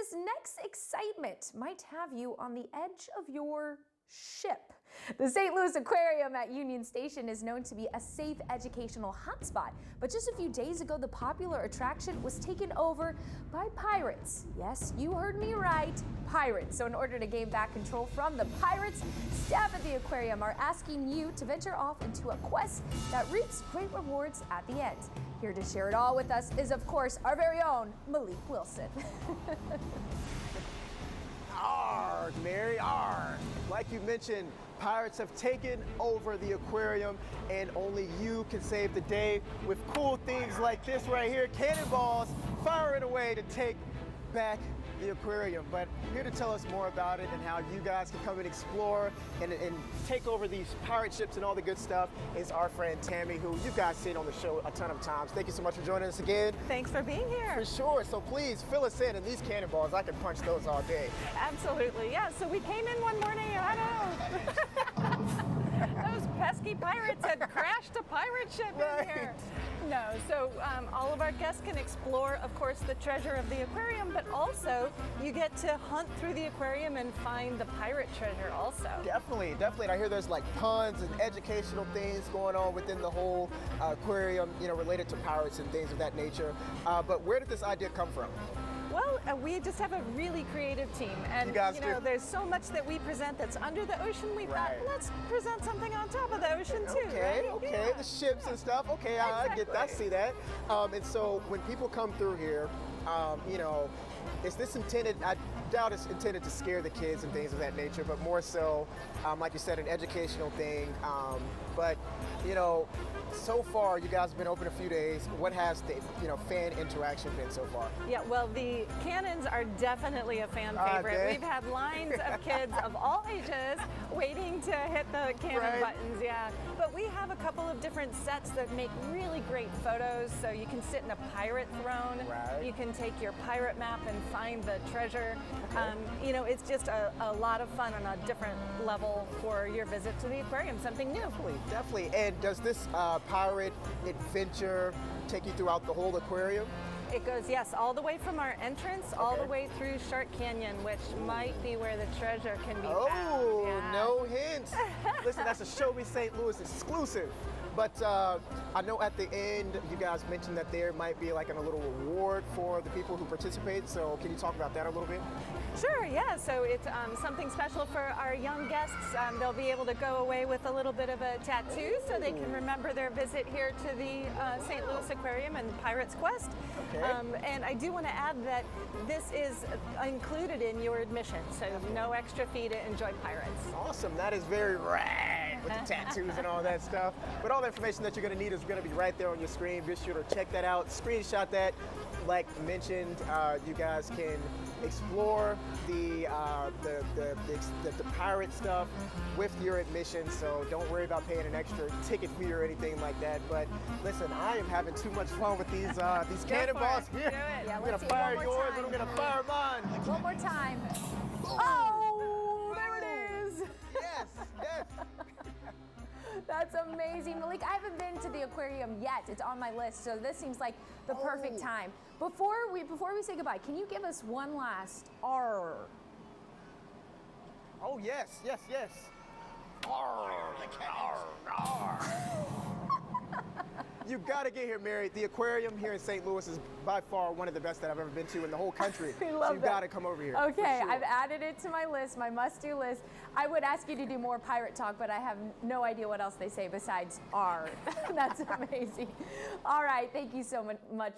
This next excitement might have you on the edge of your ship. The St. Louis Aquarium at Union Station is known to be a safe educational hotspot, but just a few days ago, the popular attraction was taken over by pirates. Yes, you heard me right, pirates. So in order to gain back control from the pirates, staff at the aquarium are asking you to venture off into a quest that reaps great rewards at the end. Here to share it all with us is, of course, our very own Malik Wilson. Arr, Mary, arr. Like you mentioned, pirates have taken over the aquarium and only you can save the day with cool things like this right here, cannonballs firing away to take back the aquarium. But here to tell us more about it and how you guys can come and explore and take over these pirate ships and all the good stuff is our friend Tammy, who you guys seen on the show a ton of times. Thank you so much for joining us again. Thanks for being here. For sure. So please fill us in. And these cannonballs, I can punch those all day. Absolutely. Yeah. So we came in one morning. I know. Those pesky pirates had crashed a pirate ship in here. No, so all of our guests can explore, of course, the treasure of the aquarium, but also you get to hunt through the aquarium and find the pirate treasure also. Definitely, definitely. And I hear there's like puns and educational things going on within the whole aquarium, you know, related to pirates and things of that nature. But where did this idea come from? Well, we just have a really creative team, and you know, there's so much that we present that's under the ocean. We thought, let's present something on top of the ocean too. Okay, right? okay, Yeah. The ships and stuff. Okay, Exactly. I get that, see that. And so when people come through here, you know, is this intended? I doubt it's intended to scare the kids and things of that nature, but more so, like you said, an educational thing. But you know, so far you guys have been open a few days. What has the fan interaction been so far? Yeah, well, the cannons are definitely a fan favorite. We've had lines of kids of all ages waiting to hit the cannon buttons. Yeah, but we have a couple of different sets that make really great photos. So you can sit in a pirate throne. You can take your pirate map and find the treasure. You know, it's just a lot of fun on a different level for your visit to the aquarium, something new. Definitely. And does this pirate adventure take you throughout the whole aquarium? It goes, yes, all the way from our entrance, all the way through Shark Canyon, which might be where the treasure can be found. Oh, yeah. no hint. Listen, that's a Show Me St. Louis exclusive. But I know at the end, you guys mentioned that there might be like a little reward for the people who participate. So can you talk about that a little bit? Sure, yeah. So it's something special for our young guests. They'll be able to go away with a little bit of a tattoo so they can remember their visit here to the St. Louis Aquarium and Pirate's Quest. And I do want to add that this is included in your admission, so no extra fee to enjoy pirates. Awesome, that is very rad with the tattoos and all that stuff. But all the information that you're going to need is going to be right there on your screen. Be sure to check that out, screenshot that. Like mentioned, you guys can explore the pirate stuff with your admission, so don't worry about paying an extra ticket fee or anything like that. But listen, I am having too much fun with these cannonballs here. Yeah, I'm gonna fire yours and I'm gonna fire mine. One more time. Oh, there it is. Yes, yes. That's amazing. Malik, I haven't been to the aquarium yet. It's on my list, so this seems like the perfect time. Before we say goodbye, can you give us one last R? Oh, yes, yes, yes. Arr, arr, arr. You gotta get here, Mary. The aquarium here in St. Louis is by far one of the best that I've ever been to in the whole country. We love so you gotta come over here. Okay, sure. I've added it to my list, my must-do list. I would ask you to do more pirate talk, but I have no idea what else they say besides R. That's amazing. All right, thank you so much, Malik.